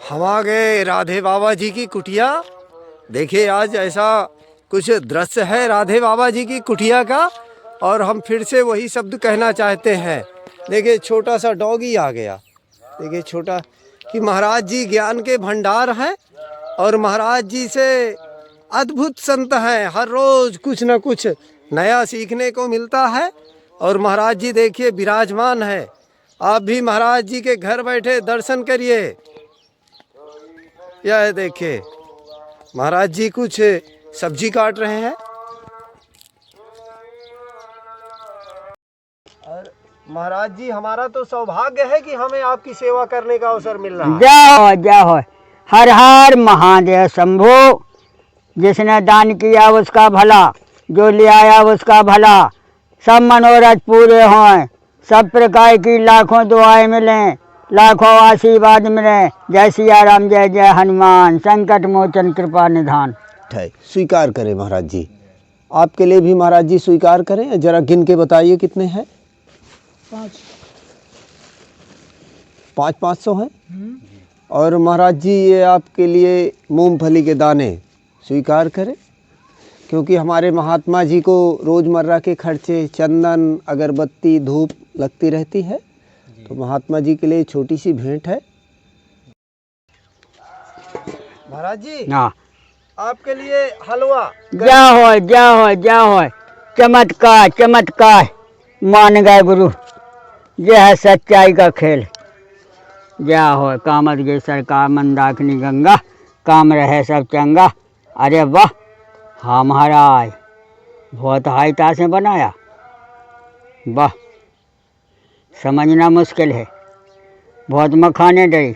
हम आ गए राधे बाबा जी की कुटिया। देखिए आज ऐसा कुछ दृश्य है राधे बाबा जी की कुटिया का, और हम फिर से वही शब्द कहना चाहते हैं। देखिए छोटा सा डॉगी आ गया। देखिए छोटा कि महाराज जी ज्ञान के भंडार हैं और महाराज जी से अद्भुत संत हैं। हर रोज कुछ न कुछ नया सीखने को मिलता है। और महाराज जी देखिए विराजमान है। आप भी महाराज जी के घर बैठे दर्शन करिए। यह देखिए महाराज जी कुछ सब्जी काट रहे हैं। और महाराज जी हमारा तो सौभाग्य है कि हमें आपकी सेवा करने का अवसर मिल रहा है। जय हो हर हर महादेव शंभो। जिसने दान किया उसका भला, जो ले आया उसका भला। सब मनोरथ पूरे हों, सब प्रकार की लाखों दुआएं मिलें, लाखों आशीर्वाद मिलें। जय सिया राम, जय जय हनुमान, संकट मोचन कृपा निधान। स्वीकार करें महाराज जी, आपके लिए भी महाराज जी स्वीकार करें। जरा गिन के बताइए कितने हैं। 500 हैं। और महाराज जी ये आपके लिए मूंगफली के दाने स्वीकार करें, क्योंकि हमारे महात्मा जी को रोज़मर्रा के खर्चे चंदन अगरबत्ती धूप लगती रहती है, तो महात्मा जी के लिए छोटी सी भेंट है। महाराज जी हाँ, आपके लिए हलवा। जय हो चमत्कार चमत्कार मान गए गुरु। यह है सच्चाई का खेल। जय हो कामत गे सरकार मंदाकिनी गंगा, काम रहे सब चंगा। अरे वाह, हाँ महाराज बहुत हाईता से बनाया। वाह, समझना मुश्किल है, बहुत मखाने डरी।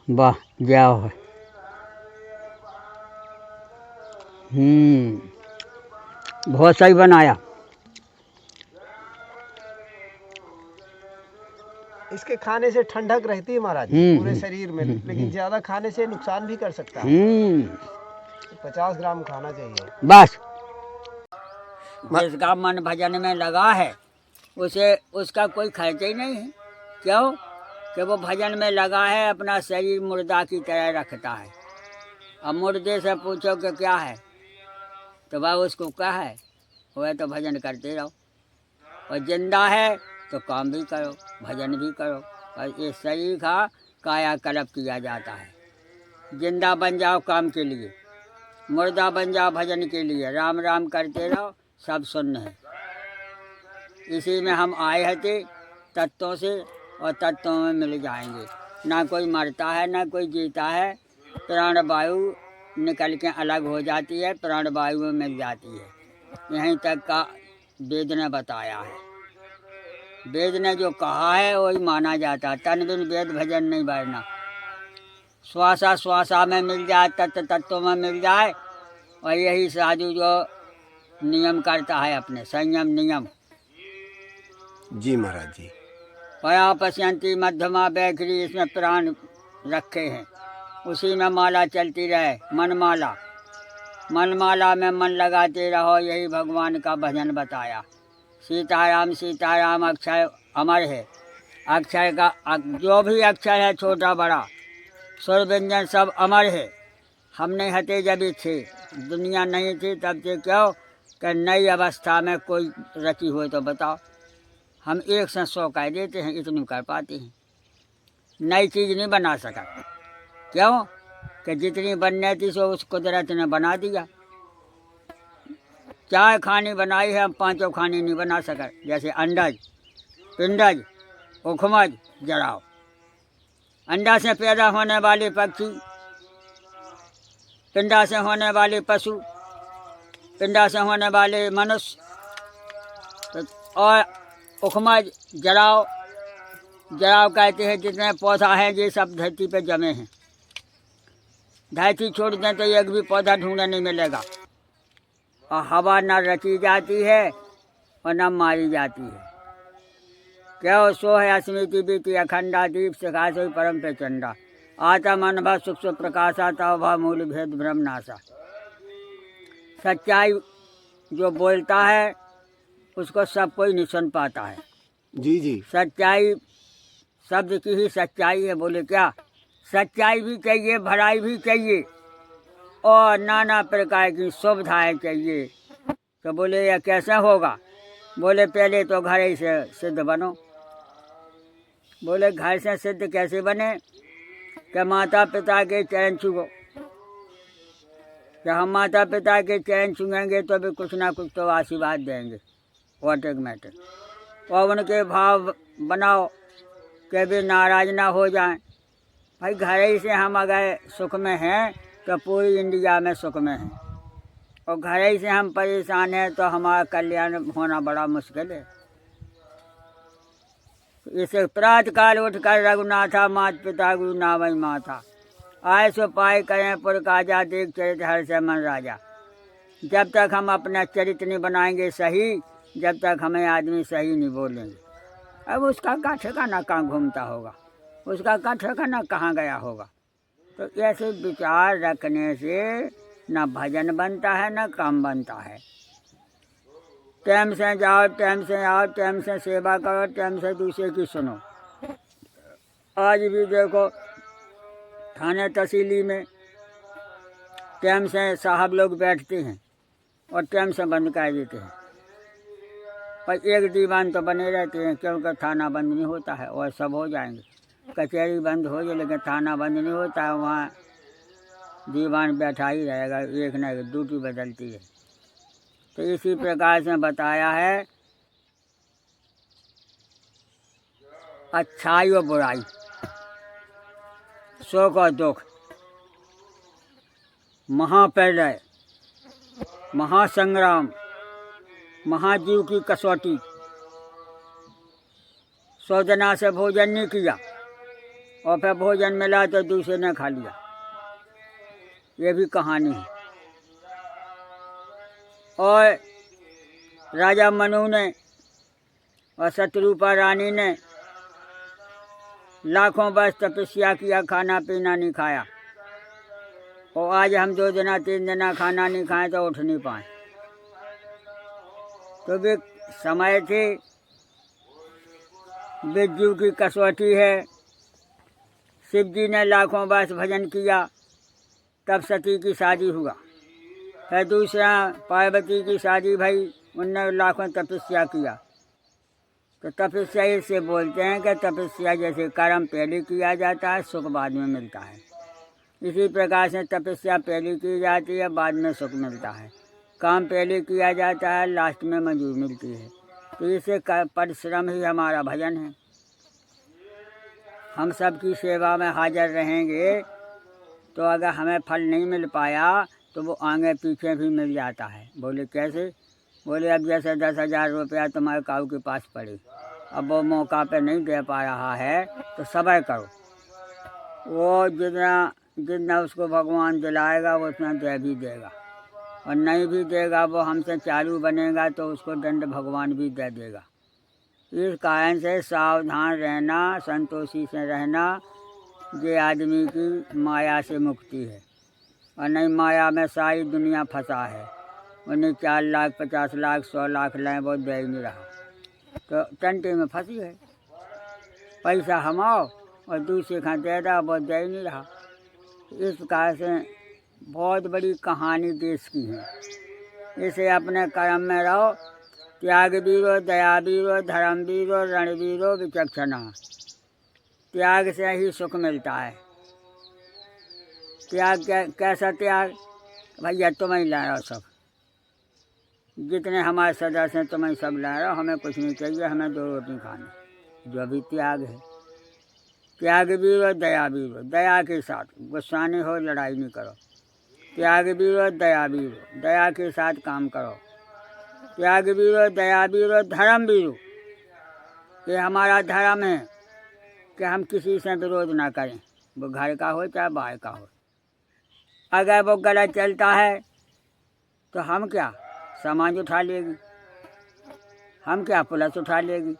वाह जय हो। बहुत सही बनाया। इसके खाने से ठंडक रहती है महाराज जी पूरे शरीर में, लेकिन ज्यादा खाने से नुकसान भी कर सकता है। 50 ग्राम खाना चाहिए बस। जिसका मन भजन में लगा है उसे उसका कोई खर्चा ही नहीं है। क्यों कि वो भजन में लगा है, अपना शरीर मुर्दा की तरह रखता है। अब मुर्दे से पूछो कि क्या है, तो वह उसको क्या है, वह तो भजन करते रहो। और जिंदा है तो काम भी करो, भजन भी करो। और ये शरीर का कायाकल्प किया जाता है। जिंदा बन जाओ काम के लिए, मुर्दा बन जाओ भजन के लिए। राम राम करते रहो, सब सुन्न है। इसी में हम आए थे तत्वों से, और तत्वों में मिल जाएंगे। ना कोई मरता है ना कोई जीता है। प्राण वायु निकल के अलग हो जाती है, प्राण वायु में मिल जाती है। यहीं तक का वेद ने बताया है। वेद ने जो कहा है वही माना जाता है। तन बिन वेद भजन नहीं बढ़ना। श्वासा श्वासा में मिल जाए, तत्व तत्व में मिल जाए। और यही साधु जो नियम करता है, अपने संयम नियम। जी महाराज जी। पया पश्यंती मध्यमा बैखरी, इसमें प्राण रखे हैं। उसी में माला चलती रहे, मनमाला। मनमाला में मन लगाते रहो, यही भगवान का भजन बताया। सीताराम सीताराम अक्षर अमर है। अक्षर का जो भी अक्षर है, छोटा बड़ा स्वर व्यंजन सब अमर है। हमने हते जब थे, दुनिया नहीं थी तब से। क्यों कि नई अवस्था में कोई रची हो तो बताओ। हम 1 से 100 कह देते हैं, इतनी कर पाते हैं। नई चीज़ नहीं बना सका। क्यों कि जितनी बननी थी सो उस कुदरत ने बना दिया। चाय खानी बनाई है, हम 5 खानी नहीं बना सका। जैसे अंडज, पिंडज, उखमज, जराव। अंडा से पैदा होने वाले पक्षी, पिंडा से होने वाले पशु, पिंडा से होने वाले मनुष्य, और उखमज जराव। जराव कहते हैं जितने पौधा हैं ये सब धरती पे जमे हैं। धरती छोड़ दें तो एक भी पौधा ढूंढने नहीं मिलेगा। और हवा न रची जाती है और न मारी जाती है। क्यों सो है अस्मिति बीती अखंडा, दीप शिखा से परम पे चंडा। आत्म अनुभव सुख सुख प्रकाशा, तव मूल भेद भ्रम नाशा। सच्चाई जो बोलता है उसको सब कोई नहीं सुन पाता है। जी जी। सच्चाई शब्द की ही सच्चाई है। बोले क्या? सच्चाई भी चाहिए, भलाई भी चाहिए और नाना प्रकार की सुविधाएं चाहिए। तो बोले यह कैसे होगा? बोले पहले तो घर ही से सिद्ध बनो। बोले घर से सिद्ध कैसे बने? कि माता पिता के चरण छुओ। कि हम माता पिता के चरण छुएंगे तो भी कुछ ना कुछ तो आशीर्वाद देंगे ऑटोमेटिक। और उनके भाव बनाओ कि भी नाराज ना हो जाएं। भाई घर ही से हम अगर सुख में हैं तो पूरी इंडिया में सुख में हैं, और घर ही से हम परेशान हैं तो हमारा कल्याण होना बड़ा मुश्किल है। इसे प्रातः काल उठकर रघुनाथा मात पिता गुरु नावई माथा, आय सो पाए करें पुर काजा, देख चरित हर से मन राजा। जब तक हम अपना चरित्र नहीं बनाएंगे सही, जब तक हमें आदमी सही नहीं बोलेंगे। अब उसका का ठिकाना कहाँ घूमता होगा, उसका का ठिकाना कहाँ गया होगा। तो ऐसे विचार रखने से न भजन बनता है न काम बनता है। टाइम से जाओ, टाइम से आओ, टाइम से सेवा करो, टाइम से दूसरे की सुनो। आज भी देखो थाने तहसीली में टाइम से साहब लोग बैठते हैं और टाइम से बंद कर देते हैं, पर एक दीवान तो बने रहते हैं, क्योंकि थाना बंद नहीं होता है और सब हो जाएंगे। कचहरी बंद हो जाए लेकिन थाना बंद नहीं होता है, वहाँ दीवान बैठा ही रहेगा, एक न एक ड्यूटी बदलती है। तो इसी प्रकार से बताया है अच्छाई और बुराई, सुख और दुख, महाप्रलय, महासंग्राम, महाजीव की कसौटी। 100 जना से भोजन नहीं किया और फिर भोजन मिला तो दूसरे ने खा लिया, ये भी कहानी है। और राजा मनु ने और शत्रुपा रानी ने लाखों वर्ष तपस्या किया, खाना पीना नहीं खाया, और आज हम 2 दिन 3 दिन खाना नहीं खाएं तो उठ नहीं पाए। तो भी समय थे, विद्यु की कसौटी है। शिव जी ने लाखों वर्ष भजन किया, तब सती की शादी हुआ। फिर दूसरा पार्वती की शादी भई, उनने लाखों तपस्या किया। तो तपस्या इससे बोलते हैं कि तपस्या जैसे कर्म पहले किया जाता है, सुख बाद में मिलता है। इसी प्रकार से तपस्या पहले की जाती है, बाद में सुख मिलता है। काम पहले किया जाता है, लास्ट में मंजूर मिलती है। तो इसे परिश्रम ही हमारा भजन है। हम सबकी सेवा में हाजिर रहेंगे तो अगर हमें फल नहीं मिल पाया तो वो आगे पीछे भी मिल जाता है। बोले कैसे? बोले अब जैसे 10,000 रुपया तुम्हारे काऊ के पास पड़े, अब वो मौका पे नहीं दे पा रहा है तो सब्र करो, वो जितना उसको भगवान दिलाएगा वो उतना दे भी देगा, और नहीं भी देगा वो हमसे चालू बनेगा तो उसको दंड भगवान भी दे देगा। इस कारण से सावधान रहना, संतोषी से रहना, ये आदमी की माया से मुक्ति है। और नहीं माया में सारी दुनिया फंसा है, उन्हें 4 लाख 50 लाख 100 लाख लाए वो दे ही नहीं रहा, तो टंटे में फंसी है। पैसा हमाओ और दूसरे का दे रहा, वो दे ही नहीं रहा। इस कारण से बहुत बड़ी कहानी देश की है। इसे अपने कर्म में रहो, त्याग वीरो, दया वीरो, धर्म वीरो, रण वीरो, विचक्षणा। त्याग से ही सुख मिलता है। त्याग कैसा त्याग? भैया तुम ही ला रहो सब, जितने हमारे सदस्य हैं तुम ही सब ला रहो, हमें कुछ नहीं चाहिए, हमें 2 रोटी खानी, जो भी त्याग है। त्याग वीरो, दया वीरो, दया के साथ, गुस्सा नहीं हो, लड़ाई नहीं करो। त्याग वीरो, दया वीरो, दया के साथ काम करो। त्याग वीरो, दया वीरो, धर्म वीरो, ये हमारा धर्म है कि हम किसी से विरोध ना करें, वो घर का हो चाहे बाहर का हो। अगर वो गलत चलता है तो हम क्या, समाज उठा लेगी, हम क्या, पुलिस उठा लेगी।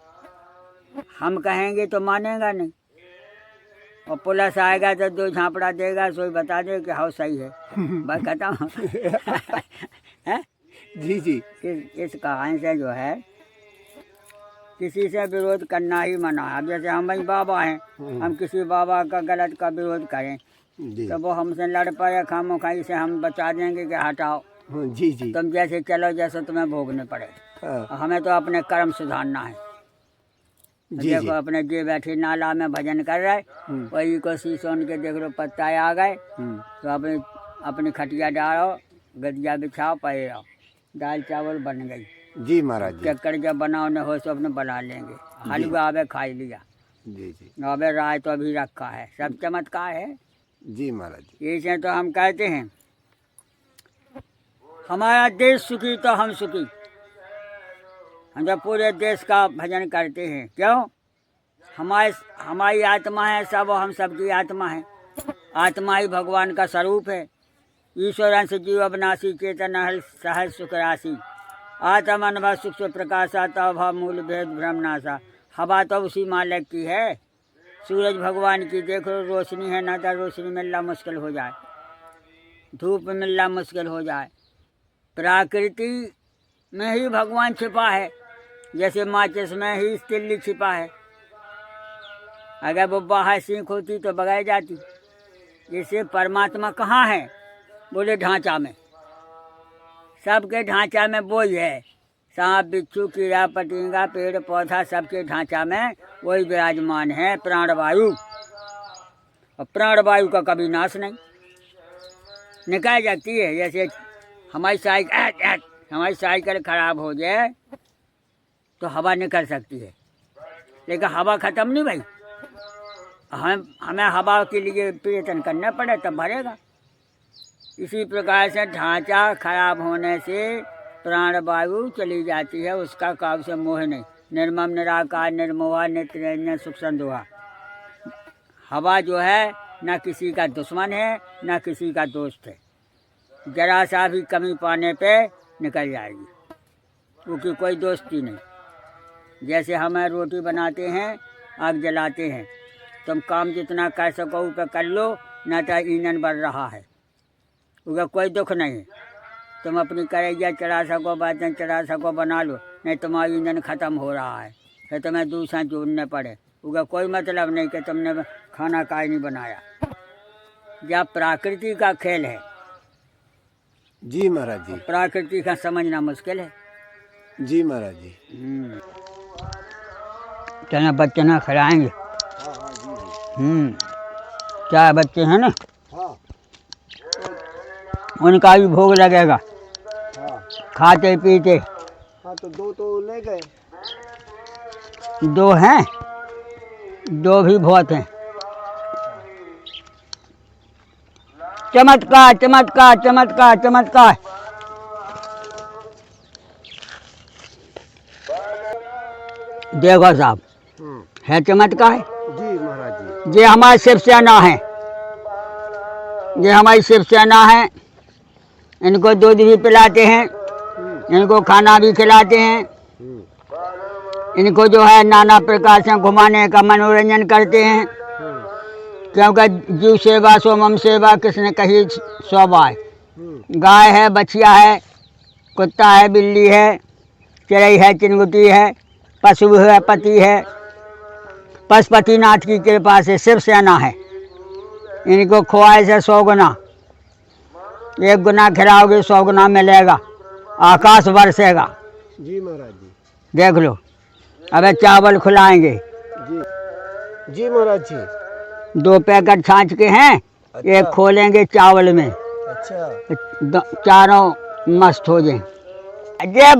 हम कहेंगे तो मानेगा नहीं, और पुलिस आएगा तो 2 झापड़ा देगा, सोई बता दे कि हाँ सही है, बस खत्म। जी जी। इस कहानी से जो है किसी से विरोध करना ही मना है। अब जैसे हम ही बाबा हैं, हम किसी बाबा का गलत का विरोध करें जी तो वो हमसे लड़ पड़े, खामोखाई से हम बचा देंगे कि हटाओ जी जी तुम जैसे चलो जैसे तुम्हें भोगने पड़े। हाँ, हमें तो अपने कर्म सुधारना है। जी देखो जी अपने जे बैठे नाला में भजन कर रहे, वही को शीशों के देख लो पत्ता आ गए, तो अपनी अपनी खटिया डालो, गदिया बिछाओ, पड़े रहो, दाल चावल बन गई। जी महाराज जी चक्कर जब बनाओ न हो तो अपने बना लेंगे। हलवा आवे खाई लिया, जी जी आवे राय तो अभी रखा है, सब चमत्कार है। जी महाराज जी इसे तो हम कहते हैं हमारा देश सुखी तो हम सुखी। हम जब पूरे देश का भजन करते हैं, क्यों? हमारी आत्मा है सब, हम सबकी आत्मा है। आत्मा ही भगवान का स्वरूप है। ईश्वर अंश जीव अविनाशी, चेतन हल सहज सुख राशि, आत्म अनुभव सुख से प्रकाशा, तव मूल भेद भ्रम नाशा। हवा तो उसी मालिक की है। सूरज भगवान की देखो रोशनी है ना, तो रोशनी मिलना मुश्किल हो जाए, धूप मिलना मुश्किल हो जाए। प्रकृति में ही भगवान छिपा है, जैसे माचिस में ही तिल्ली छिपा है। अगर वो बाहर सीख होती तो बगाई जाती। जैसे परमात्मा कहाँ है? बोले ढांचा में, सबके ढांचा में वही है। सांप बिच्छू कीड़ा पतिंगा पेड़ पौधा सबके ढांचा में वही विराजमान है, प्राणवायु। और प्राणवायु का कभी नाश नहीं, निकाल जाती है। जैसे हमारी साइकिल खराब हो जाए तो हवा निकल सकती है, लेकिन हवा ख़त्म नहीं भाई। हमें हवा के लिए प्रयत्न करना पड़े तब भरेगा। इसी प्रकार से ढांचा खराब होने से प्राणवायु चली जाती है, उसका काव से मोह नहीं। निर्मम निराकार निर्मोहा नित्य निरंजन सुख संदोहा। हवा जो है न किसी का दुश्मन है न किसी का दोस्त है, जरा सा भी कमी पाने पे निकल जाएगी, क्योंकि कोई दोस्ती नहीं। जैसे हमें रोटी बनाते हैं, आग जलाते हैं, तुम काम जितना कर सको ऊपर कर लो, न तो ईंधन बढ़ रहा है, उसका कोई दुख नहीं। तुम अपनी करेजा चढ़ा सको, बर्तन चढ़ा सको, बना लो, नहीं तुम्हारा ईंधन ख़त्म हो रहा है, फिर तुम्हें दूसरा जोड़ने पड़े, उसका कोई मतलब नहीं कि तुमने खाना काहे नहीं बनाया। जब प्रकृति का खेल है। जी महाराज जी प्रकृति का समझना मुश्किल है। जी महाराज जी चना बच्चे ना खिलाएंगे। क्या बच्चे हैं ना, हाँ उनका भी भोग लगेगा, हाँ खाते पीते। हाँ तो दो तो ले गए। दो हैं, दो भी बहुत हैं। चमत्कार चमत्कार चमत्कार चमत्कार। देखो साहब, है चमत्कार। जी महाराज जी ये हमारी शिव सेना है, ये हमारी शिव सेना है। इनको दूध भी पिलाते हैं, इनको खाना भी खिलाते हैं, इनको जो है नाना प्रकार से घुमाने का मनोरंजन करते हैं, क्योंकि जीव सेवा सो मम सेवा किसने कही शोभा है। गाय है, बछिया है, कुत्ता है, बिल्ली है, चिड़ै है, चिंगुटी है, पशु है, पति है। पशुपतिनाथ की कृपा से शिव सेना है। इनको खुआए से 100 गुना, 1 गुना खिलाओगे 100 गुना मिलेगा, आकाश बरसेगा। जी महाराज जी देख लो, अबे चावल खिलाएंगे। जी जी महाराज जी 2 पैकेट छाछ के हैं, अच्छा। एक खोलेंगे चावल में, अच्छा चारों मस्त हो जाए। जय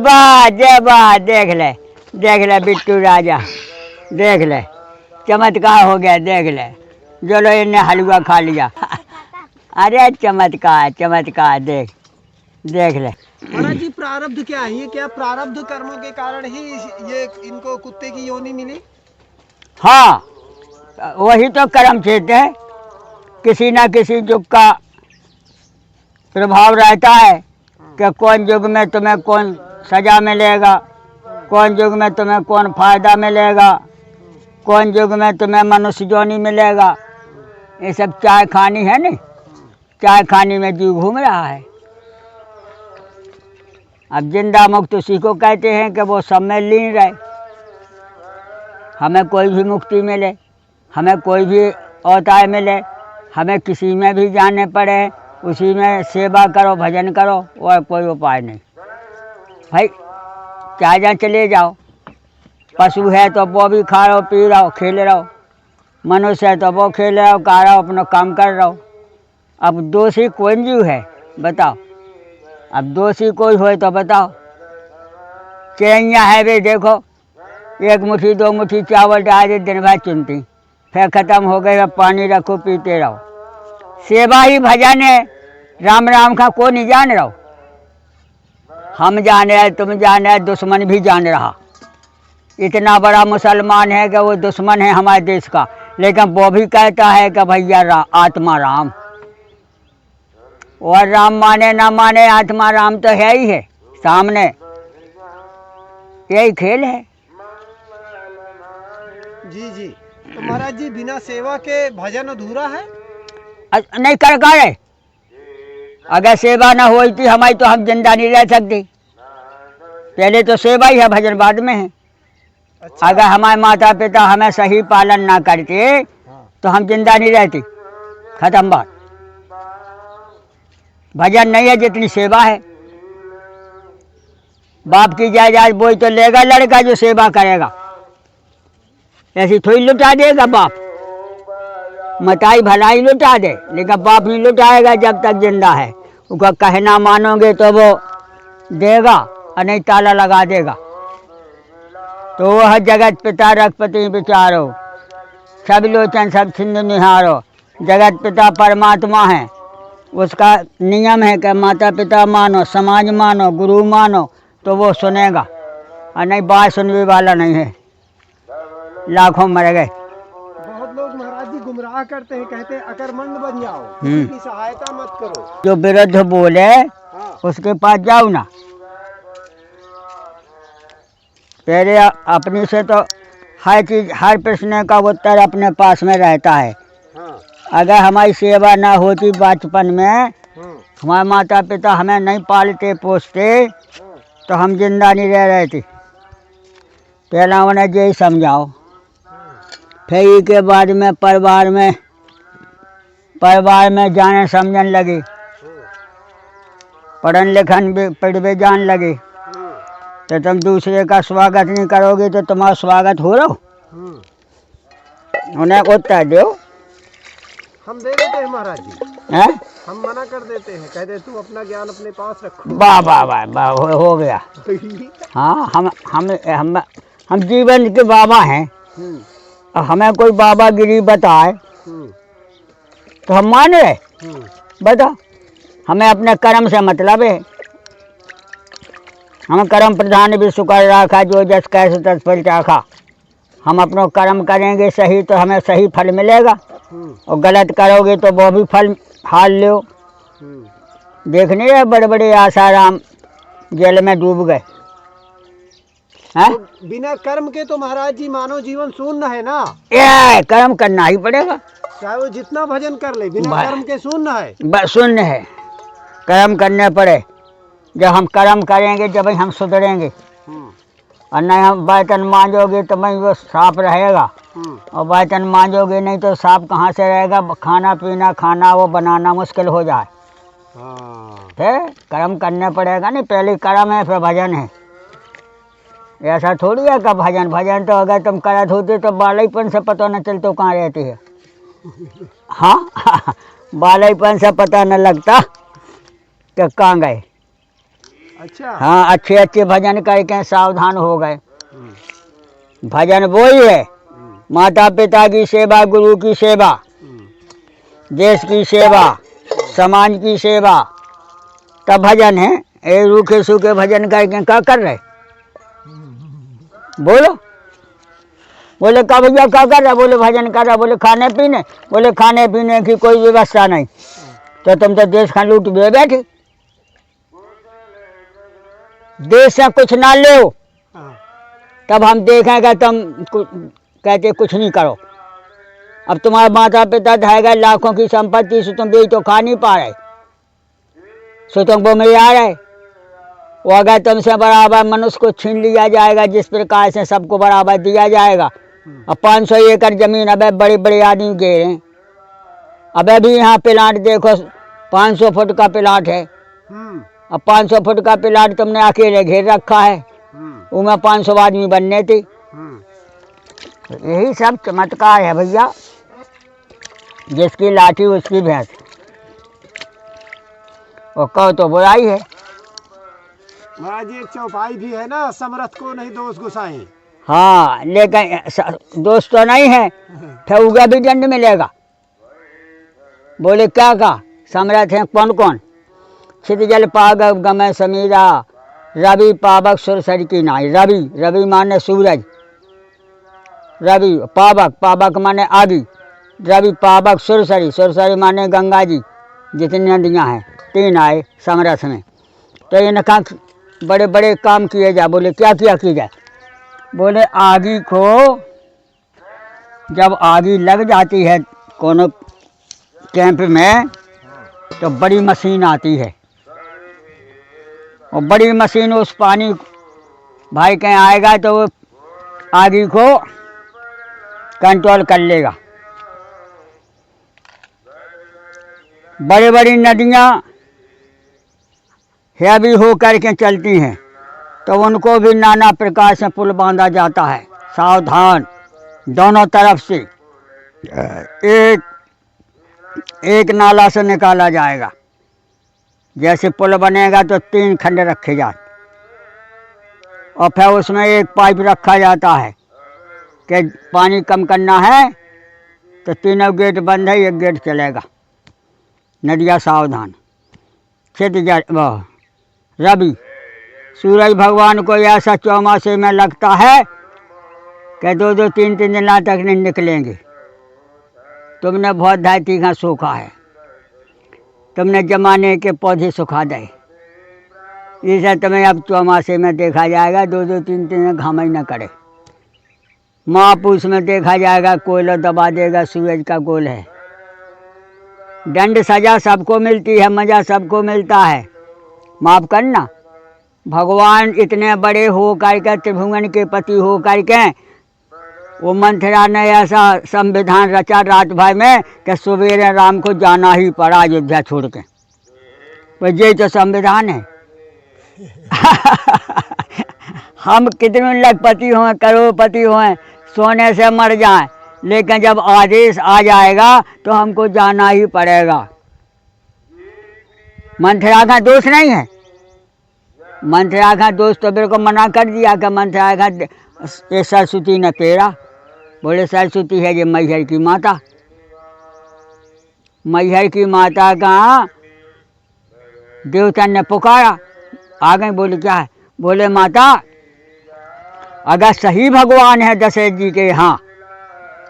बा देख ले बिट्टू राजा, देख ले चमत्कार हो गया, देख ले। चलो इन्हें हलवा खा लिया। अरे चमत्कार चमत्कार, देख ले। महाराज जी प्रारब्ध क्या है? ये क्या प्रारब्ध कर्मों के कारण ही ये इनको कुत्ते की योनि मिली? हाँ, वही तो कर्म क्षेत्र है। किसी न किसी युग का प्रभाव रहता है कि कौन युग में तुम्हें कौन सजा मिलेगा, कौन युग में तुम्हें कौन फायदा मिलेगा, कौन युग में तुम्हें मनुष्य योनि मिलेगा। ये सब चाय खानी है नहीं, चाय खानी में जीव घूम रहा है। अब जिंदा मुक्त उसी को कहते हैं कि वो सब में लीन रहे। हमें कोई भी मुक्ति मिले, हमें कोई भी अवतार मिले, हमें किसी में भी जाने पड़े, उसी में सेवा करो, भजन करो, और कोई उपाय नहीं भाई। चाहे जहाँ चले जाओ, पशु है तो वो भी खा रहो, पी रहो, खेल रहो, मनुष्य है तो वो खेल रहो, खा रहो, अपना काम कर रहो। अब दोषी कौन जीव है बताओ? अब दोषी कोई हो तो बताओ? चिड़ैया है वे, देखो एक मुट्ठी दो मुट्ठी चावल डाल दे, दिन भर चुनती, फिर ख़त्म हो गए, अब पानी रखो, पीते रहो। सेवा ही भजन है, राम राम का को नहीं जान रहो। हम जान रहे, तुम जान रहे, दुश्मन भी जान रहा। इतना बड़ा मुसलमान है कि वो दुश्मन है हमारे देश का, लेकिन वो भी कहता है कि भैया आत्मा राम। और राम माने ना माने, आत्मा राम तो है ही है सामने। यही खेल है। जी जी। तो महाराज जी, बिना सेवा के भजन अधूरा है? नहीं कर है। अगर सेवा ना होती थी हमारी तो हम जिंदा नहीं रह सकते। पहले तो सेवा ही है, भजन बाद में है। अच्छा। अगर हमारे माता पिता हमें सही पालन ना करते तो हम जिंदा नहीं रहते, खत्म बात। भजन नहीं है जितनी सेवा है। बाप की जायदाद बोई तो लेगा लड़का जो सेवा करेगा, ऐसी थोड़ी लुटा देगा बाप। मताई भलाई लुटा दे, लेकिन बाप नहीं लुटाएगा जब तक जिंदा है। उसका कहना मानोगे तो वो देगा, और नहीं ताला लगा देगा। तो वह जगत पिता रघुपति विचारो, सब लोचन सब छिंद निहारो। जगत पिता परमात्मा है, उसका नियम है कि माता पिता मानो, समाज मानो, गुरु मानो, तो वो सुनेगा, और नहीं बात सुनने वाला नहीं है। लाखों मर गए। बहुत लोग महाराज जी गुमराह करते हैं, कहते हैं अकर्मण्य बन जाओ, किसी की सहायता मत करो। जो विरुद्ध बोले हाँ। उसके पास जाओ ना। पहले अपनी से तो हर चीज, हर प्रश्न का उत्तर अपने पास में रहता है। हाँ। अगर हमारी सेवा ना होती बचपन में, हाँ। हमारे माता पिता हमें नहीं पालते पोसते, तो हम जिंदा नहीं रह रहे थे। पहला उन्हें यही समझाओ, फिर के बाद में परिवार में जाने समझन लगे, पढ़न लिखन भी पढ़वे जान लगे। तो तुम दूसरे का स्वागत नहीं करोगे तो तुम्हारा स्वागत हो रहा। उन्हें उत्तर दो। हम दे देते हैं महाराज जी। हैं? हम मना कर देते हैं, कहते तू अपना ज्ञान अपने पास रखो। वाह वाह वाह वाह, हो गया। हाँ, हम जीवन के बाबा हैं। हमें कोई बाबागिरी बताए तो हम मान रहे। बता, हमें अपने कर्म से मतलब है। हम कर्म प्रधान भी शुक्र राखा, जो जस कैसे तस फल चाखा। हम अपना कर्म करेंगे सही तो हमें सही फल मिलेगा, और गलत करोगे तो वो भी फल हाल लो। देखने रहे बड़े बड़े आसाराम जेल में डूब गए हैं। तो बिना कर्म के तो महाराज जी मानव जीवन शून्य है ना। ये कर्म करना ही पड़ेगा, चाहे वो जितना भजन कर ले, बिना कर्म के शून्य है। बस शून्य है। कर्म करने पड़े। जब हम कर्म करेंगे जब हम सुधरेंगे, और नहीं हम बर्तन मांजोगे तो मैं वो साफ रहेगा, और बर्तन मांजोगे नहीं तो साफ कहाँ से रहेगा। खाना पीना, खाना वो बनाना मुश्किल हो जाए। फिर कर्म करने पड़ेगा। नहीं, पहले कर्म है फिर भजन है। ऐसा थोड़ी है कि भजन तो अगर तुम करत होते तो बालईपन से पता न चलता कहाँ रहती है। हाँ, बालईपन से पता न लगता कि कहाँ गए। अच्छा। हाँ, अच्छे भजन करके सावधान हो गए। भजन वही है, माता पिता की सेवा, गुरु की सेवा, देश की सेवा, समाज की सेवा, तब भजन है। ये रूखे सूखे भजन करके क्या कर रहे? बोलो का भैया क्या कर रहा? बोले भजन कर रहा। बोले खाने पीने? बोले खाने पीने की कोई व्यवस्था नहीं। तो तुम तो देश का लूट दे बैठे। देश से कुछ ना लो, तब हम देखेंगे तुम कहते कुछ नहीं करो। अब तुम्हारे माता पिता ढाएगा लाखों की संपत्ति से तुम भी तो खा नहीं पा रहे, सो तुम वो में आ रहे। वो अगर तुमसे बराबर मनुष्य को छीन लिया जाएगा, जिस प्रकार से सबको बराबर दिया जाएगा, अब 500 एकड़ जमीन अबे बड़े बड़े आदमी गए हैं। अबे भी यहाँ प्लाट देखो 500 फुट का प्लाट है। अब 500 फुट का प्लाट तुमने अकेले घेर रखा है, उसमें 500 आदमी बनने थे। यही सब चमत्कार है भैया, जिसकी लाठी उसकी भैंस, और कहो तो बुराई है। महाराज जी एक चौपाई भी है ना, समरथ को नहीं दोष गुसाएं। हाँ, लेकिन दोस्त तो नहीं है, ठगुआ भी दंड मिलेगा। बोले क्या कहा? समरथ हैं कौन कौन? क्षितिजल पावक गमय समीरा, रवि पावक सुरसर की नाई। रवि, रवि माने सूरज, रवि पावक, पावक माने आदि, रवि पावक सुरसरी, सुरसरी माने गंगा जी, जितनी नदियाँ हैं 3 आए समरथ में। तो इनका बड़े बड़े काम किए जाए। बोले क्या किया की जाए? बोले आगी को जब आगी लग जाती है कोनो कैंप में तो बड़ी मशीन आती है, और बड़ी मशीन उस पानी भाई कहीं आएगा तो वो आगी को कंट्रोल कर लेगा। बड़ी बड़ी नदियाँ हैवी हो करके चलती हैं तो उनको भी नाना प्रकार से पुल बांधा जाता है, सावधान दोनों तरफ से एक नाला से निकाला जाएगा। जैसे पुल बनेगा तो 3 खंड रखे जाते, और फिर उसमें एक पाइप रखा जाता है कि पानी कम करना है तो तीनों गेट बंद है, एक गेट चलेगा। नदिया सावधान। क्षितिज रवि, सूरज भगवान को ऐसा चौमासे में लगता है कि 2-2 3-3 दिन तक नहीं निकलेंगे। तुमने बहुत धायती का सूखा है, तुमने जमाने के पौधे सुखा दे, इसे तुम्हें अब चौमासे में देखा जाएगा 2-2 3-3 दिन घाम ही न करे। महापूस में देखा जाएगा कोयला दबा देगा, सूरज का गोल है। दंड सजा सबको मिलती है, मजा सबको मिलता है, माफ करना। भगवान इतने बड़े हो करके, त्रिभुवन के पति हो करके, वो मंथरा ने ऐसा संविधान रचा रात भर में कि सवेरे राम को जाना ही पड़ा अयोध्या छोड़ के। तो ये तो संविधान है। हम कितने लखपति हों, करोड़पति हों, सोने से मर जाएं, लेकिन जब आदेश आ जाएगा तो हमको जाना ही पड़ेगा। मंथरा का दोष नहीं है, मंथरा का दोष तो मेरे को मना कर दिया कि मंथरा का ये सरस्वती न तेरा। बोले सरस्वती है ये मैहर की माता, मैहर की माता का देवता ने पुकारा। आ गए, बोले क्या है? बोले माता अगर सही भगवान है दशरथ जी के यहाँ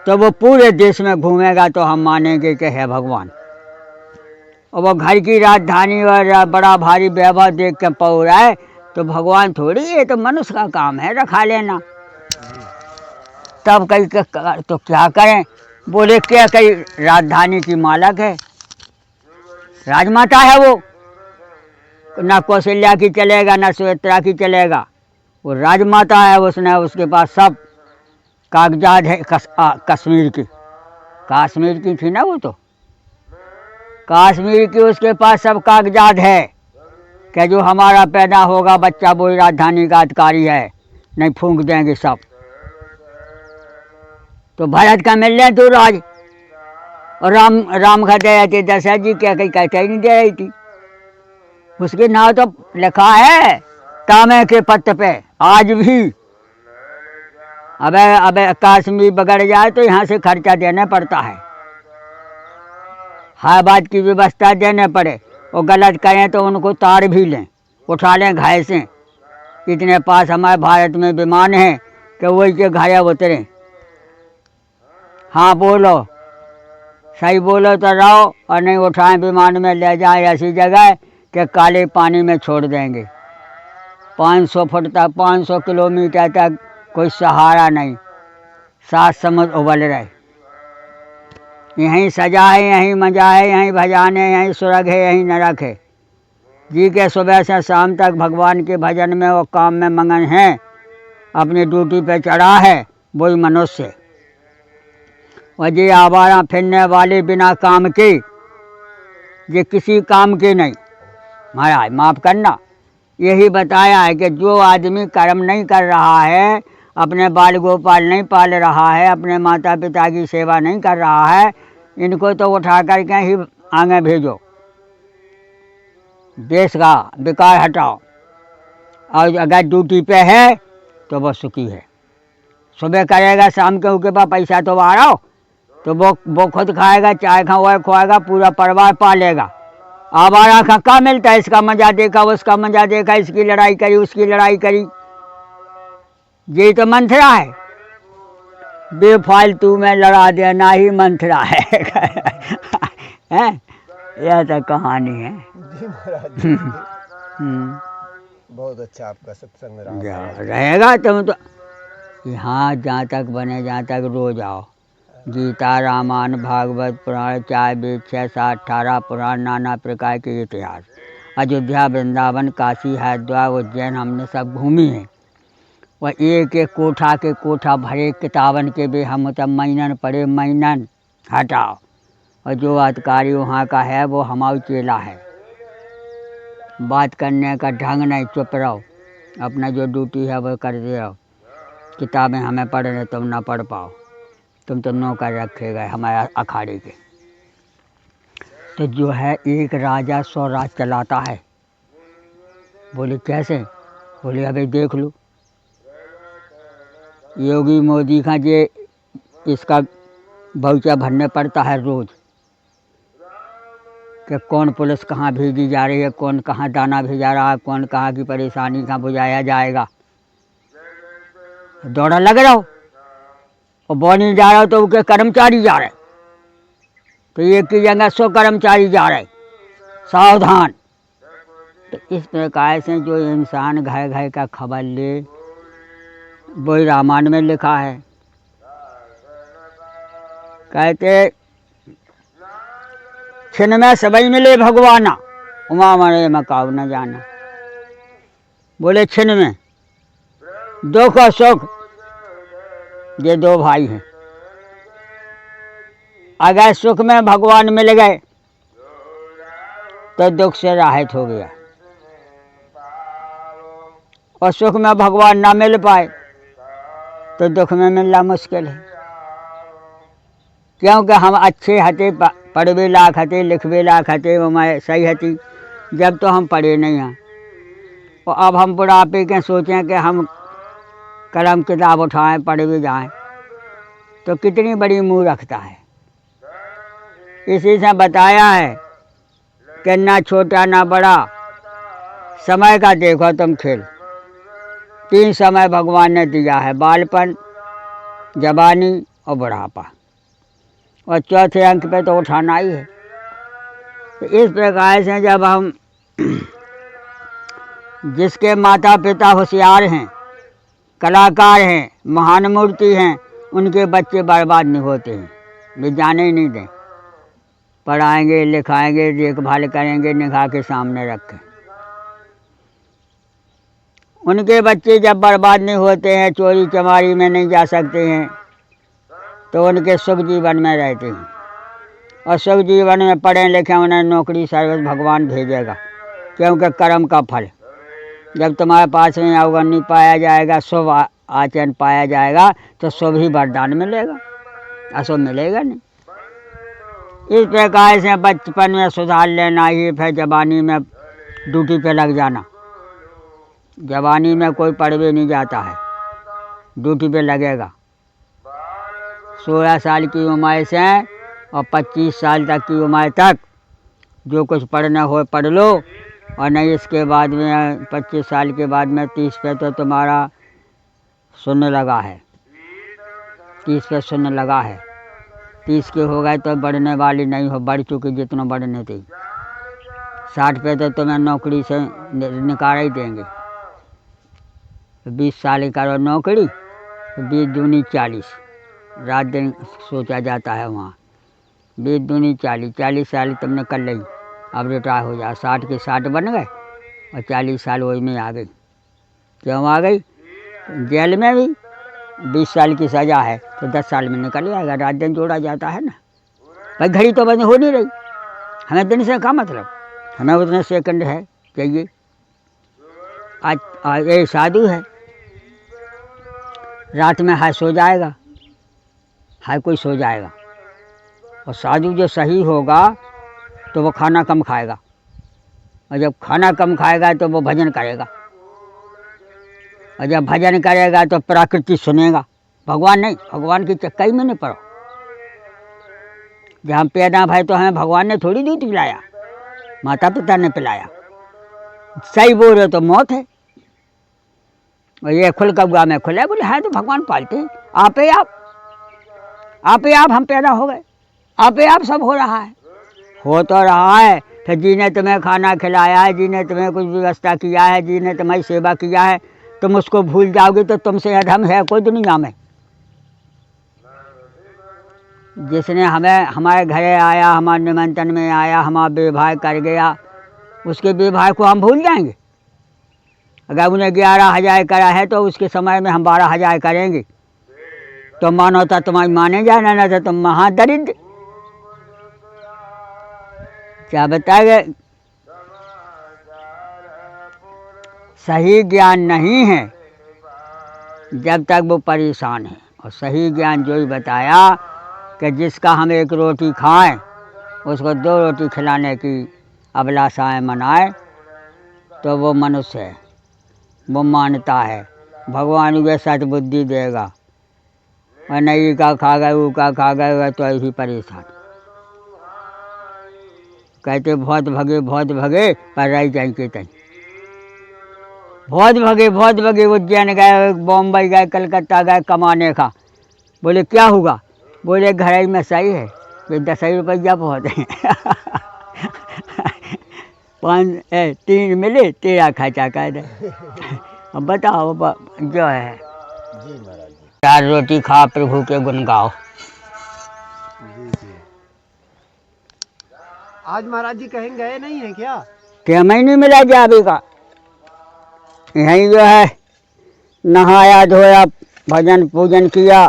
तो वो पूरे देश में घूमेगा तो हम मानेंगे कि है भगवान। और वो घर की राजधानी और बड़ा भारी वैभव देख के पौ रहा है तो भगवान थोड़ी, ये तो मनुष्य का काम है रखा लेना। तब कहीं तो क्या करें? बोले क्या, कहीं राजधानी की मालक है, राजमाता है वो, ना कौशल्या की चलेगा ना सुमित्रा की चलेगा, वो राजमाता है। उसने उसके पास सब कागजात है। कश्मीर की थी ना वो, तो कश्मीर की उसके पास सब कागजात है कि जो हमारा पैदा होगा बच्चा वही राजधानी का अधिकारी है, नहीं फूंक देंगे सब। तो भरत का मिल रहे तो राज, और राम का दे रहे थे, दशरथ जी क्या कहीं कहते ही नहीं दे रही थी। उसके नाम तो लिखा है तांबे के पत्ते पे आज भी। अबे कश्मीर बिगड़ जाए तो यहाँ से खर्चा देना पड़ता है, हर बात की व्यवस्था देने पड़े, और गलत करें तो उनको तार भी लें, उठा लें घाय से। इतने पास हमारे भारत में विमान है कि वही के घाया उतरे। हाँ बोलो, सही बोलो तो रहो, और नहीं उठाएं विमान में ले जाएं ऐसी जगह कि काले पानी में छोड़ देंगे। 500 फुट तक, 500 किलोमीटर तक कोई सहारा नहीं, 7 समुद्र उबल रहे। यहीं सजा है, यहीं मजा है, यहीं भजन है, यहीं स्वर्ग है, यहीं नरक है। जी के सुबह से शाम तक भगवान के भजन में और काम में मगन हैं, अपनी ड्यूटी पे चढ़ा है वही मनुष्य। और ये आवारा फिरने वाले बिना काम के, ये किसी काम के नहीं। महाराज माफ़ करना, यही बताया है कि जो आदमी कर्म नहीं कर रहा है, अपने बाल गोपाल नहीं पाल रहा है, अपने माता पिता की सेवा नहीं कर रहा है, इनको तो उठा करके ही आगे भेजो, देश का विकार हटाओ। और अगर ड्यूटी पे है तो वो सुखी है। सुबह करेगा, शाम के उसके पास पैसा तो आ रहा हो, तो वो खुद खाएगा, चाय खुआएगा, पूरा परिवार पालेगा। आवारा का क्या मिलता है? इसका मजा देखा, उसका मजा देखा, इसकी लड़ाई करी, उसकी लड़ाई करी। ये तो मंथरा है, बेफालतू में लड़ा देना ही मंथरा है। हैं? यह तो कहानी है। जी महाराज जी, हम्म, बहुत अच्छा आपका सत्संग रहा। रहेगा तुम तो यहाँ जहाँ तक बने, जहाँ तक रोज आओ। गीता, रामायण, भागवत पुराण, चाय वेद, 6, 7, 18 पुराण, नाना प्रकार के इतिहास, अयोध्या, वृंदावन, काशी, हरिद्वार, उज्जैन, हमने सब घूमी है। वह एक एक कोठा के कोठा भरे किताबन के भी हम तब महीनन पढ़े, महीनन हटाओ। और जो अधिकारी वहाँ का है वो हमारा चेला है। बात करने का ढंग नहीं, चुप रहो, अपना जो ड्यूटी है वो करते रहो। किताबें हमें पढ़ने तुम ना पढ़ पाओ, तुम तो नौकर रखे गए हमारे अखाड़े के। तो जो है एक राजा 100 राज चलाता है। बोले कैसे? बोले अभी देख लो, योगी मोदी का ये इसका भौचा भरने पड़ता है रोज, कि कौन पुलिस कहाँ भेजी जा रही है, कौन कहाँ दाना भेजा रहा है, कौन कहाँ की परेशानी कहाँ बुझाया जाएगा। दौड़ा लग रहा हो और बॉनी जा रहा हो तो उसके कर्मचारी जा रहे, तो एक की जगह 100 कर्मचारी जा रहे, सावधान। तो इस प्रकार से जो इंसान घर घर का खबर ले, वही रामायण में लिखा है। कहते छिन में सबई मिले भगवाना, उमा मरे मकाऊ न जाना। बोले छिन में दुख और सुख ये 2 भाई हैं। अगर सुख में भगवान मिल गए तो दुख से राहत हो गया, और सुख में भगवान ना मिल पाए तो दुख में मिलना मुश्किल है। क्योंकि हम अच्छे हते, पढ़वे लाख हते, लिखवे लाख हते, वो मैं सही हती, जब तो हम पढ़े नहीं हैं। और अब हम बुढ़ापे के सोचें कि हम कलम किताब उठाएं, पढ़वे जाएं, तो कितनी बड़ी मूर्खता है। इसी से बताया है कि ना छोटा ना बड़ा, समय का देखो तुम खेल। 3 समय भगवान ने दिया है, बालपन, जवानी और बुढ़ापा, और चौथे अंक पे तो उठाना ही है। तो इस प्रकार से जब हम जिसके माता पिता होशियार हैं, कलाकार हैं, महान मूर्ति हैं, उनके बच्चे बर्बाद नहीं होते हैं, वे जाने ही नहीं दें। पढ़ाएंगे, लिखाएंगे, देखभाल करेंगे, निगाह के सामने रखें। उनके बच्चे जब बर्बाद नहीं होते हैं, चोरी चमारी में नहीं जा सकते हैं, तो उनके सुख जीवन में रहते हैं। और सुख जीवन में पढ़े लिखे उन्हें नौकरी सर्विस भगवान भेजेगा, क्योंकि कर्म का फल जब तुम्हारे पास में अवगुण नहीं पाया जाएगा, शुभ आचरण पाया जाएगा, तो शुभ ही वरदान मिलेगा, अशुभ मिलेगा नहीं। इस प्रकार से बचपन में सुधार लेना ही, फिर जवानी में ड्यूटी पे लग जाना। जवानी में कोई पढ़वे नहीं जाता है, ड्यूटी पे लगेगा। 16 साल की उम्र से और 25 साल तक की उम्र तक जो कुछ पढ़ना हो पढ़ लो, और नहीं इसके बाद में 25 साल के बाद में 30 पे तो तुम्हारा शून्य लगा है, 30 पे शून्य लगा है। 30 के हो गए तो बढ़ने वाली नहीं हो, बढ़ चुकी जितना बढ़ने थी। 60 पे तो तुम्हें नौकरी से निकाल ही देंगे। 20 साल करो नौकरी, 20 दूनी 40, रात दिन सोचा जाता है वहाँ। 20 दूनी 40, 40 साल तुमने कर ली, अब रिटायर हो जा। 60 के 60 बन गए और 40 साल वही में आ गई। क्यों आ गई? जेल में भी 20 साल की सज़ा है, तो 10 साल में निकल जाएगा। रात दिन जोड़ा जाता है ना भाई, घड़ी तो बंद हो नहीं रही। हमें दिन से क्या मतलब, हमें उतने सेकंड है चाहिए। आज ये साधु है, रात में हाय सो जाएगा, हाय कोई सो जाएगा। और साधु जो सही होगा तो वो खाना कम खाएगा, और जब खाना कम खाएगा तो वो भजन करेगा, और जब भजन करेगा तो प्रकृति सुनेगा। भगवान नहीं, भगवान की चक्कर में नहीं पड़ो। जब हम पैदा भए तो हमें भगवान ने थोड़ी दूध पिलाया, माता पिता ने पिलाया। सही बोल रहे तो मौत है, और ये खुल कौआ में खुले बोले हाँ तो भगवान पालते हैं। आप ही आप हम पैदा हो गए, आप ही आप सब हो रहा है, हो तो रहा है। फिर जी ने तुम्हें खाना खिलाया है, जी ने तुम्हें कुछ व्यवस्था किया है, जी ने तुम्हारी सेवा किया है, तुम उसको भूल जाओगे तो तुमसे अधम है कोई दुनिया में। जिसने हमें हमारे घरे आया, हमारे निमंत्रण में आया, हमारा विवाह कर गया, उसके विवाह को हम भूल जाएंगे? अगर उन्हें 11,000 करा है तो उसके समय में हम 12,000 करेंगे। तो मानो तो तुम्हारी माने जाना, ना तो तुम महादरिद्र। क्या बताएगा? सही ज्ञान नहीं है जब तक वो परेशान है। और सही ज्ञान जो ही बताया कि जिसका हम एक रोटी खाएं उसको 2 रोटी खिलाने की अभिलाषाएं मनाए, तो वो मनुष्य है, वो मानता है। भगवान उसे सद्बुद्धि देगा, और नहीं का खा गए वो का खा गए तो ऐसी परेशान। कहते बहुत भगे पर रह जाएंगे कहीं। बहुत भगे उज्जैन गए, बॉम्बई गए, कलकत्ता गए कमाने का। बोले क्या होगा? बोले घर में सही है, 10 रुपया बहुत है। 3 मिले, 13 खर्चा कर दे। अब बताओ जो है, 4 रोटी खा प्रभु के गुण गाओ। आज महाराज जी कहीं गए नहीं है क्या? क्या मैं नहीं मिला जावे का? यहीं जो है नहाया धोया, भजन पूजन किया,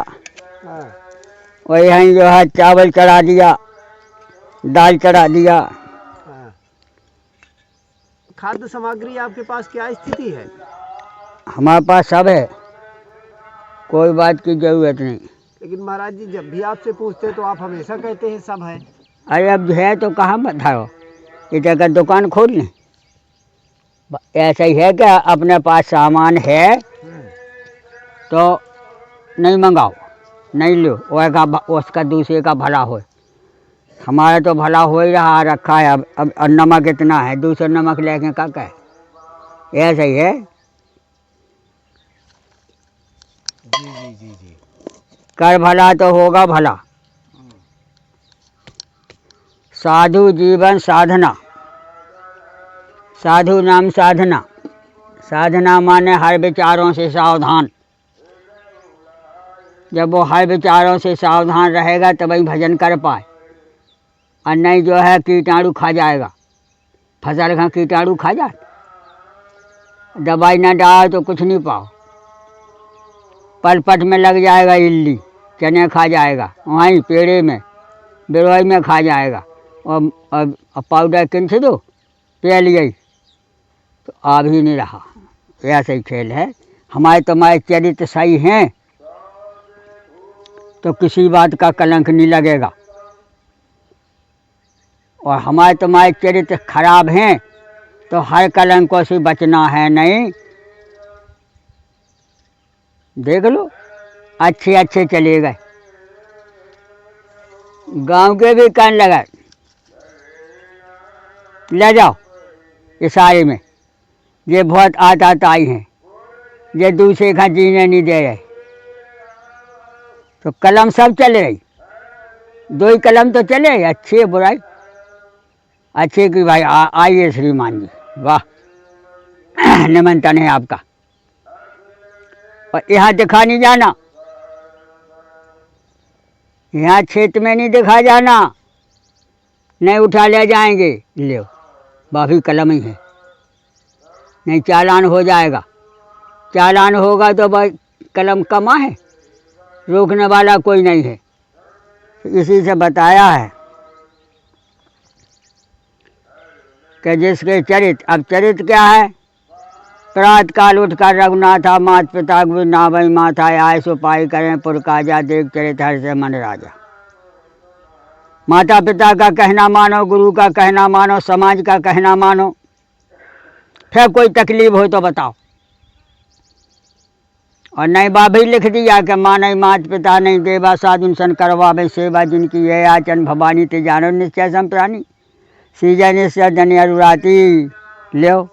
और यहीं जो है चावल चढ़ा दिया, दाल चढ़ा दिया। खाद्य सामग्री आपके पास क्या स्थिति है? हमारे पास सब है, कोई बात की जरूरत नहीं। लेकिन महाराज जी जब भी आपसे पूछते तो आप हमेशा कहते हैं सब है। अरे अब है तो कहाँ बताओ, इधर का दुकान खोल लें? ऐसा ही है क्या अपने पास सामान है तो नहीं मंगाओ, नहीं लो, उसका दूसरे का भला हो। हमारा तो भला हो ही रहा रखा है। अब नमक इतना है, दूसरा नमक लेके क्या कहे? ऐसा ही है। जी। कर भला तो होगा भला। साधु जीवन साधना, साधु नाम साधना। साधना माने हर विचारों से सावधान। जब वो हर विचारों से सावधान रहेगा तब ही भजन कर पाए, और नहीं जो है कीटाणु खा जाएगा। फसल का कीटाणु खा जाए, दवाई ना डालो तो कुछ नहीं पाओ। पलपट में लग जाएगा इल्ली, चने खा जाएगा, वहीं पेड़े में बिरोई में खा जाएगा। और पाउडर किन से दो पी लिया तो आ भी नहीं रहा। ऐसा ही खेल है। हमारे तुम्हारे चरित्र सही हैं तो किसी बात का कलंक नहीं लगेगा, और हमारे तुम्हारे चरित्र खराब हैं तो हर कलंकों से बचना है। नहीं, देख लो अच्छे चले गए, गांव के भी कान लगा, ले जाओ इशारे में, ये बहुत आतात आई हैं, ये दूसरे का जीने नहीं दे रहे। तो कलम सब चल रही, 2 ही कलम तो चले, अच्छे बुराई। अच्छे की भाई आइए श्रीमान जी, वाह निमंत्रण है आपका। और यहाँ दिखा नहीं जाना, यहाँ क्षेत्र में नहीं दिखा जाना, नहीं उठा ले जाएंगे। ले बाफी कलम ही है, नहीं चालान हो जाएगा। चालान होगा तो भाई कलम कमा है, रोकने वाला कोई नहीं है। इसी से बताया है कि जिसके चरित, अब चरित क्या है? प्रात काल उठकर रघुनाथा, मात पिता गुरु नावई माथा, आय सो पाई करें पुरकाजा, देख चरित हर से मन राजा। माता पिता का कहना मानो, गुरु का कहना मानो, समाज का कहना मानो, फिर कोई तकलीफ हो तो बताओ। और नहीं बाबी लिख दिया कि मानई मात पिता नहीं देवा, साधुन सन करवावे सेवा, जिनकी ये आचन भवानी ते जानो निश्चय संप्राणी, सीजा निश्चय जन अरुराती। लो,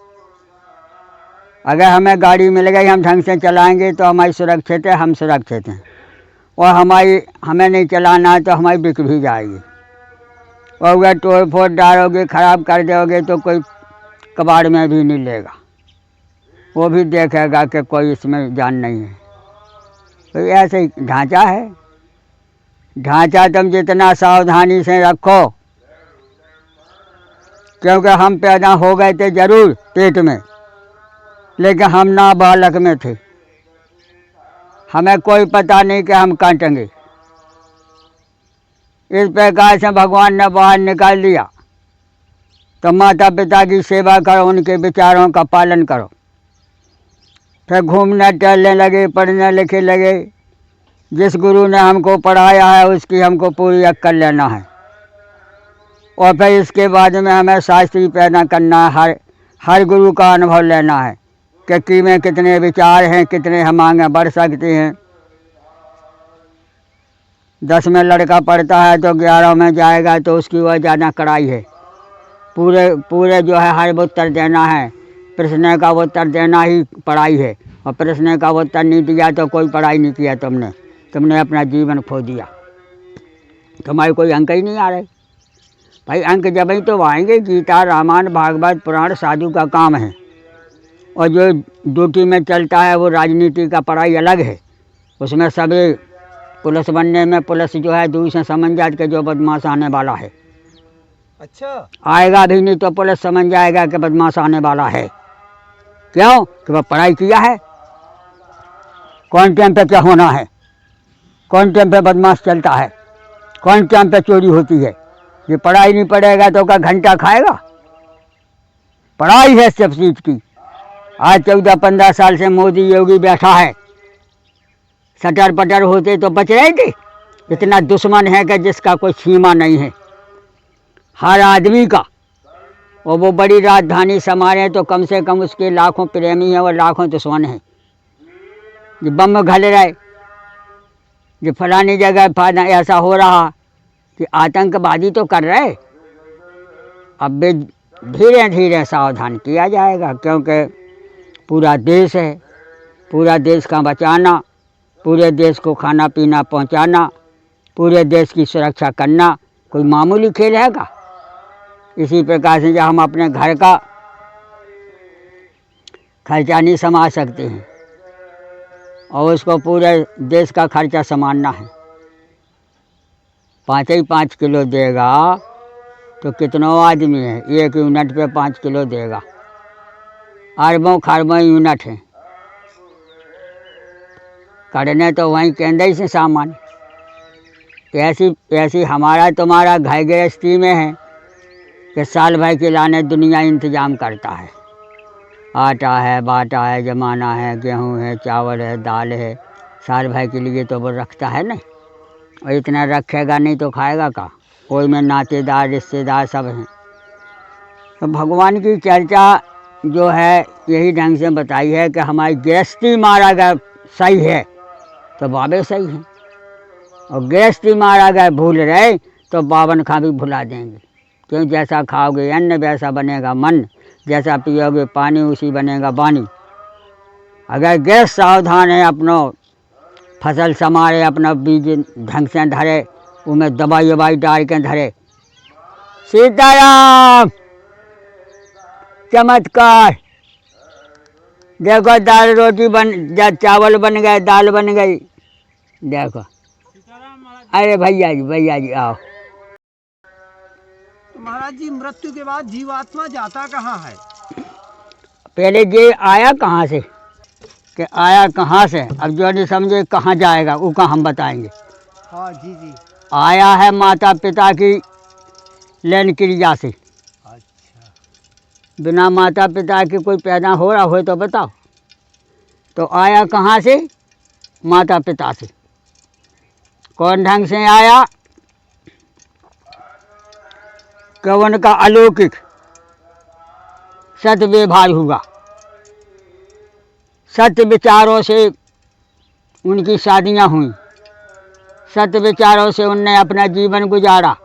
अगर हमें गाड़ी मिल गई, हम ढंग से चलाएंगे तो हमारी सुरक्षित है, हम सुरक्षित हैं। और हमें नहीं चलाना है तो हमारी बिक भी जाएगी। और अगर तोड़ फोड़ डालोगे, ख़राब कर दोगे तो कोई कबाड़ में भी नहीं लेगा, वो भी देखेगा कि कोई इसमें जान नहीं है। तो ऐसे ही ढांचा है। ढांचा तुम जितना सावधानी से रखो, क्योंकि हम पैदा हो गए थे जरूर पेट में, लेकिन हम नाबालग में थे, हमें कोई पता नहीं कि हम काटेंगे। इस प्रकार से भगवान ने बाहर निकाल दिया। तो माता पिता की सेवा करो, उनके विचारों का पालन करो। फिर घूमने टहलने लगे, पढ़ने लिखे लगे। जिस गुरु ने हमको पढ़ाया है उसकी हमको पूरी अक्कल लेना है। और फिर इसके बाद में हमें शास्त्री पैदा करना है, हर गुरु का अनुभव लेना है कि में कितने विचार हैं, कितने हम आगे बढ़ सकते हैं। 10 में लड़का पढ़ता है तो 11 में जाएगा तो उसकी वह ज़्यादा कड़ाई है। पूरे जो है हर उत्तर देना है, प्रश्न का उत्तर देना ही पढ़ाई है। और प्रश्न का उत्तर नहीं दिया तो कोई पढ़ाई नहीं किया तुमने अपना जीवन खो दिया, तुम्हारे कोई अंक ही नहीं आ रहे। भाई अंक जब ही तो आएंगे। गीता, रामायण, भागवत, पुराण साधु का काम है। और जो ड्यूटी में चलता है वो राजनीति का पढ़ाई अलग है। उसमें सभी पुलिस बनने में, पुलिस जो है दूर से समझ जाए कि जो बदमाश आने वाला है। अच्छा, आएगा भी नहीं तो पुलिस समझ जाएगा कि बदमाश आने वाला है। क्यों? कि वह पढ़ाई किया है। कौन टाइम पे क्या होना है, कौन टाइम पे बदमाश चलता है, कौन टाइम पे चोरी होती है। ये पढ़ाई नहीं पढ़ेगा तो क्या घंटा खाएगा? पढ़ाई है सब चीज़ की। आज 14-15 साल से मोदी योगी बैठा है, सटर पटर होते तो बच रहे थे। इतना दुश्मन है कि जिसका कोई सीमा नहीं है हर आदमी का। और वो बड़ी राजधानी संभाले तो कम से कम उसके लाखों प्रेमी हैं और लाखों दुश्मन हैं। ये बम घल रहे, ये फलानी जगह ऐसा हो रहा कि आतंकवादी तो कर रहे। अब भी धीरे धीरे सावधान किया जाएगा, क्योंकि पूरा देश है। पूरा देश का बचाना, पूरे देश को खाना पीना पहुंचाना, पूरे देश की सुरक्षा करना कोई मामूली खेल है का? इसी प्रकार से जब हम अपने घर का खर्चा नहीं संभाल सकते हैं और उसको पूरे देश का खर्चा संभालना है। 5 किलो देगा तो कितनों आदमी है? 1 यूनिट पे 5 किलो देगा। अरबों खरबों यूनिट हैं, करने तो वहीं केंद्र ही से सामान। ऐसी हमारा तुम्हारा घर गृहस्थी में है कि साल भर के लाने दुनिया इंतजाम करता है। आटा है, बाटा है, जमाना है, गेहूँ है, चावल है, दाल है, साल भर के लिए तो वो रखता है ना। और इतना रखेगा नहीं तो खाएगा का? कोई में नातेदार रिश्तेदार सब हैं। तो भगवान की चर्चा जो है यही ढंग से बताई है कि हमारी गृहस्थी मारा अगर सही है तो बाबे सही हैं, और गृहस्थी मारा अगर भूल रहे तो बावन खा भी भुला देंगे। क्यों? जैसा खाओगे अन्न वैसा बनेगा मन, जैसा पियोगे पानी उसी बनेगा वाणी। अगर गृहस्थ सावधान है, अपनो फसल संभाले, अपना बीज ढंग से धरे, उनमें दवाई ववाई डाल के धरे। सीताराम, चमत्कार। देखो दाल रोटी चावल बन गए, दाल बन गई। देखो, अरे भैया जी आओ। महाराज जी, मृत्यु के बाद जीवात्मा जाता कहाँ है? पहले ये आया कहाँ से? कि आया कहाँ से। अब जो नहीं समझे कहाँ जाएगा वो का हम बताएंगे। हाँ जी जी। आया है माता पिता की लेन क्रिया से। अच्छा। बिना माता पिता के कोई पैदा हो रहा हो तो बताओ। तो आया कहाँ से? माता पिता से। कौन ढंग से आया? कि उनका अलौकिक सत्य व्यवहार हुआ, सत्य विचारों से उनकी शादियाँ हुई, सत्य विचारों से उनने अपना जीवन गुजारा,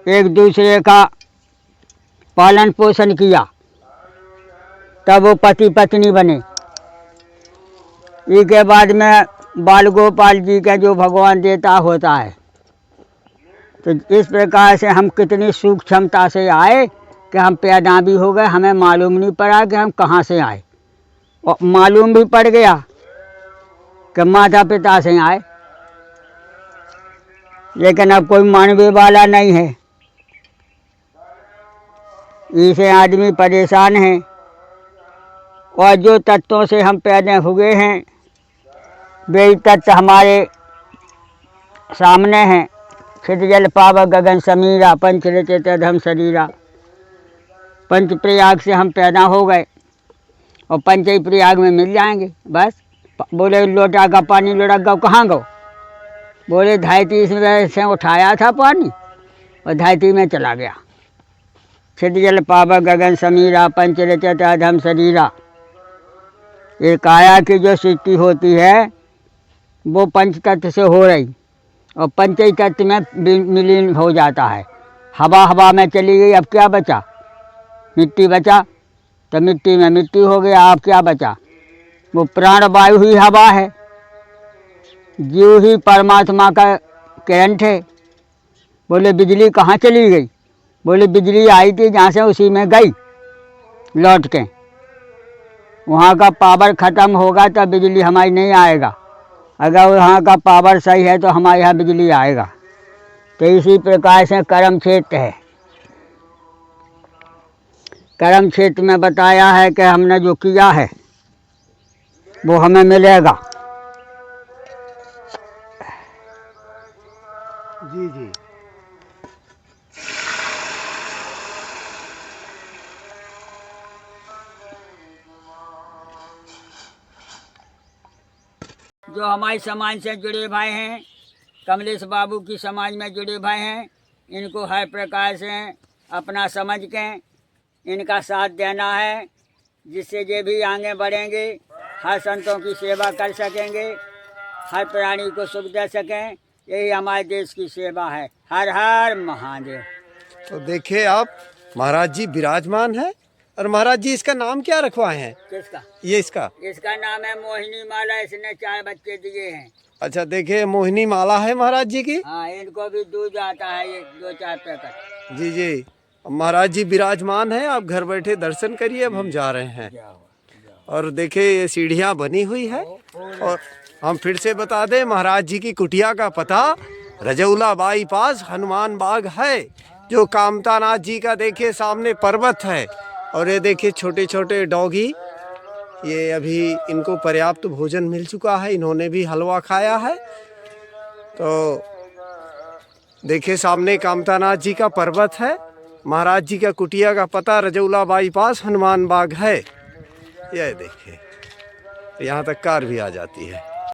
एक दूसरे का पालन पोषण किया, तब वो पति पत्नी बने। इसके बाद में बाल गोपाल जी का जो भगवान देता होता है। तो इस प्रकार से हम कितनी सूक्ष्मता से आए कि हम पैदा भी हो गए, हमें मालूम नहीं पड़ा कि हम कहाँ से आए, और मालूम भी पड़ गया कि माता पिता से आए। लेकिन अब कोई मानने वाला नहीं है, इसे आदमी परेशान है। और जो तत्वों से हम पैदा हुए हैं वे तत्व हमारे सामने हैं। क्षित जल पावक गगन समीरा, पंच रचित धम शरीरा। पंच प्रयाग से हम पैदा हो गए और पंच ही प्रयाग में मिल जाएंगे बस। बोले लोटा का पानी लुढ़क गो, कहाँ गो? बोले धायती से उठाया था पानी और धायती में चला गया। क्षित जल पावक गगन समीरा, पंच रचित धम शरीरा। ये काया की जो सृष्टि होती है वो पंच तत्व से हो रही और पंच ही तत्व में विलीन हो जाता है। हवा हवा में चली गई, अब क्या बचा? मिट्टी बचा, तो मिट्टी में मिट्टी हो गया, अब क्या बचा? वो प्राण वायु ही हवा है, जीव ही परमात्मा का किरण थे। बोले बिजली कहाँ चली गई? बोले बिजली आई थी जहाँ से उसी में गई लौट के। वहाँ का पावर ख़त्म होगा तब बिजली हमारी नहीं आएगा, अगर वहाँ का पावर सही है तो हमारे यहाँ बिजली आएगा। तो इसी प्रकार से कर्म क्षेत्र है। कर्म क्षेत्र में बताया है कि हमने जो किया है वो हमें मिलेगा। जी जी। जो हमारे समाज से जुड़े भाई हैं, कमलेश बाबू की समाज में जुड़े भाई हैं, इनको हर प्रकार से अपना समझ के इनका साथ देना है, जिससे ये भी आगे बढ़ेंगे, हर संतों की सेवा कर सकेंगे, हर प्राणी को सुख दे सकें। यही हमारे देश की सेवा है। हर हर महादेव। तो देखिए आप, महाराज जी विराजमान है। और महाराज जी इसका नाम क्या रखवाए हैं? किसका? ये इसका नाम है मोहिनी माला। इसने 4 बच्चे दिए हैं। अच्छा, देखिए मोहिनी माला है महाराज जी की। हाँ, इनको भी दूध आता है, ये 2-4 पैकेट। जी जी। महाराज जी विराजमान है, आप घर बैठे दर्शन करिए। अब हम जा रहे हैं। और देखिए ये सीढ़ियाँ बनी हुई है। और हम फिर से बता दें, महाराज जी की कुटिया का पता रजौला बाईपास हनुमान बाग है, जो कामतानाथ जी का देखिए सामने पर्वत है। और ये देखिए छोटे छोटे डॉगी, ये अभी इनको पर्याप्त भोजन मिल चुका है, इन्होंने भी हलवा खाया है। तो देखिए सामने कामतानाथ जी का पर्वत है। महाराज जी का कुटिया का पता रजौला बाईपास हनुमान बाग है। यह देखिए यहाँ तक कार भी आ जाती है।